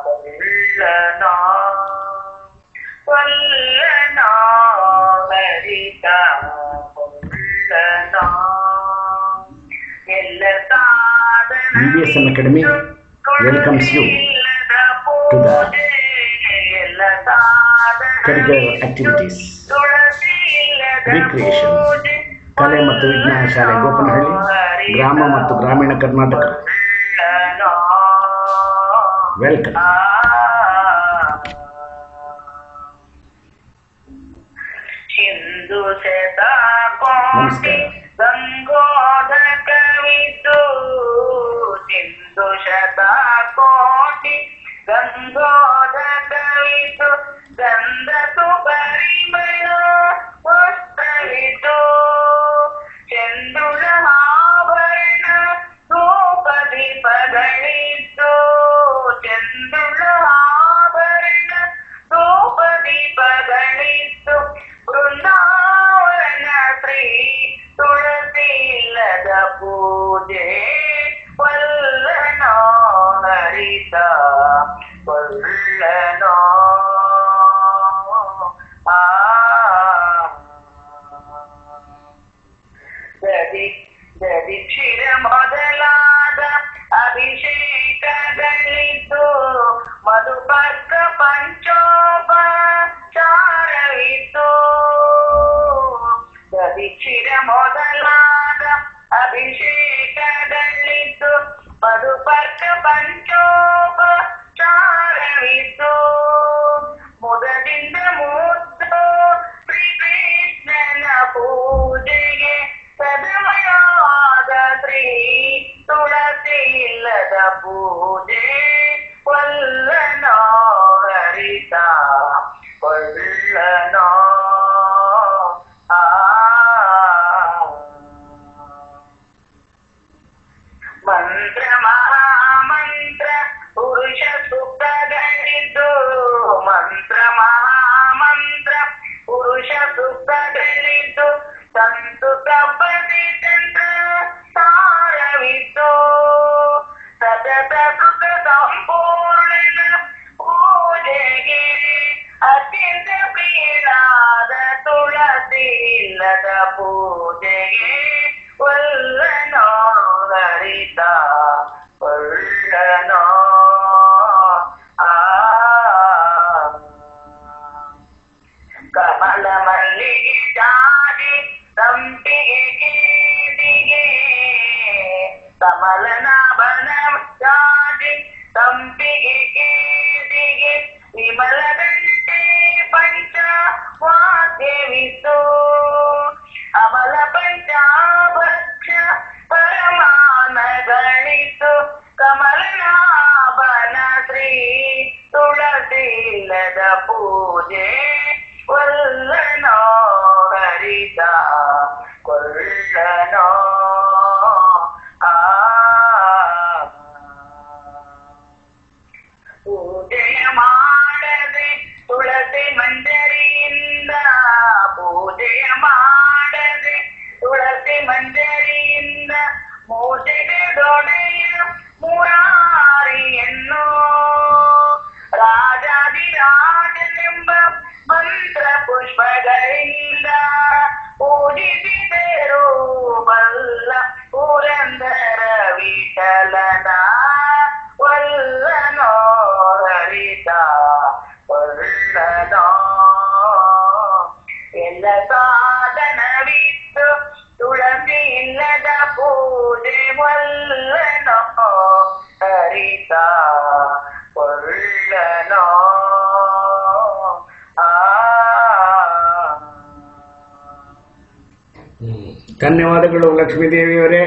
ಕೊಳ್ಳನೋ ಕೊಳ್ಳನೋ ಹರಿತ ಕೊಳ್ಳನೋ ಎಲ್ಲ ಸಾಧನ BBSM Academy welcomes you to the curricular activities, recreation, ಕಲೆ ಮತ್ತು ವಿಜ್ಞಾನ ಶಾಲೆ ಗೋಪನಹಳ್ಳಿ, ಗ್ರಾಮ ಮತ್ತು ಗ್ರಾಮೀಣ ಕರ್ನಾಟಕ. ವೆಲ್ಕಮ್. ಸಿಂಧು ಶತಕೋಟಿ ಗಂಗೋಧಕವಿದ್ದು ಸಿಂಧು ಶತಕೋಟಿ ಗಂಗೋಧಕವಿದ್ದು ಗಂಧಸು ಪರಿಮಳ ವಸ್ತ್ರವಿದ್ದು ಚಂದ್ರುಳ ಆಭರಣ ಧೂಪದೀಪಗಳಿದ್ದು ಚಂದ್ರುಳ ಆಭರಣ ಧೂಪದೀಪಗಳಿದ್ದು ಬೃಂದಾವನ ಶ್ರೀ ತುಳಸಿ ಇಲ್ಲದ ಪೂಜೆ ವಲ್ಲನೋ ಹರಿತ ವಲ್ಲನೋ ದದಿಕ್ಷಿರ ಮೊದಲಾದ ಅಭಿಷೇಕಗಳಿದ್ದು ಮಧುಪರ್ಕ ಪಂಚೋಪಚಾರವಿದ್ದು ದದಿಕ್ಷಿರ ಮೊದಲಾದ ಅಭಿಷೇಕಗಳಿದ್ದು ಮಧುಪರ್ಕ ಪಂಚೋಪಚಾರವಿದ್ದು ಮುದದಿಂದ ಮುದ್ದು ಶ್ರೀಕೃಷ್ಣನ ಪೂಜೆಗೆ ಸದಮಯವಾದ ಶ್ರೀ ತುಳಸಿ ಇಲ್ಲದ ಪೂಜೆ ವಲ್ಲನೋ ಹರಿತ ವಲ್ಲನೋ ಮಂತ್ರ ಮಹಾಮಂತ್ರ ಪುರುಷ ಸೂಕ್ತಗಳಿದ್ದು ಮಂತ್ರ ಮಹಾಮಂತ್ರ ಪುರುಷ ಸೂಕ್ತಗಳಿದ್ದು ಸಂತು ಕಬ್ಬದಿ ಚಂದ್ರ ಸಾರವಿದ್ದು ಸತತ ಸುಖ ಸಂಪೂರ್ಣ ಪೂಜೆಗೆ ಅತ್ಯಂತ ಪ್ರಿಯರಾದ ತುಳಸಿ ಇಲ್ಲದ ಪೂಜೆಗೆ ವಲ್ಲನೋ ಹರಿತ ವಲ್ಲನೋ ಕಮಲ ಮಲ್ಲಿಗೆ ಜಾಡಿ ಸಂಪಿಗೆ ಕೇದಿಗೆ ಕಮಲನಾಭನ ಜಾಡಿ ಸಂಪಿಗೆ ಕೇದಿಗೆ ವಿಮಲ ಗಂಟೆ ಪಂಚ ವಾದ್ಯವಿತ್ತು ಅಮಲ ಪಂಚಾಭಕ್ಷ ಪರಮಾನಗಳಿತ್ತು ಕಮಲನಾಭನ ಶ್ರೀ ತುಳಸಿ ಇಲ್ಲದ ಪೂಜೆ ವಲ್ಲನೋ ಹರಿತ ಕೊಳ್ಳನೋ ಪೂಜೆಯ ಮಾಡದೆ ತುಳಸಿ ಮಂಜರಿಯಿಂದ ಪೂಜೆಯ ಮಾಡದೆ ತುಳಸಿ ಮಂಜರಿಯಿಂದ ಮೂಜೆಗಡೊಡೆಯ ಮುರಾರಿಯನ್ನು ರಾಜಾದಿರಾಜನೆಂಬ ಮಂತ್ರ ಪುಷ್ಪಗಳಿಂದ ಪೂಜಿಸಿದರು ಬಲ್ಲ ಪುರಂದರ ವಿಠಲನ ವಲ್ಲನೋ ಹರಿತ ವಲ್ಲನೋ ಎಲ್ಲ ಸಾಧನವಿತ್ತು ತುಳಸಿ ಇಲ್ಲದ ಪೂಜೆ ವಲ್ಲನೋ ಹರಿತ ವಲ್ಲನೋ ಧನ್ಯವಾದಗಳು ಲಕ್ಷ್ಮೀದೇವಿಯವರೇ.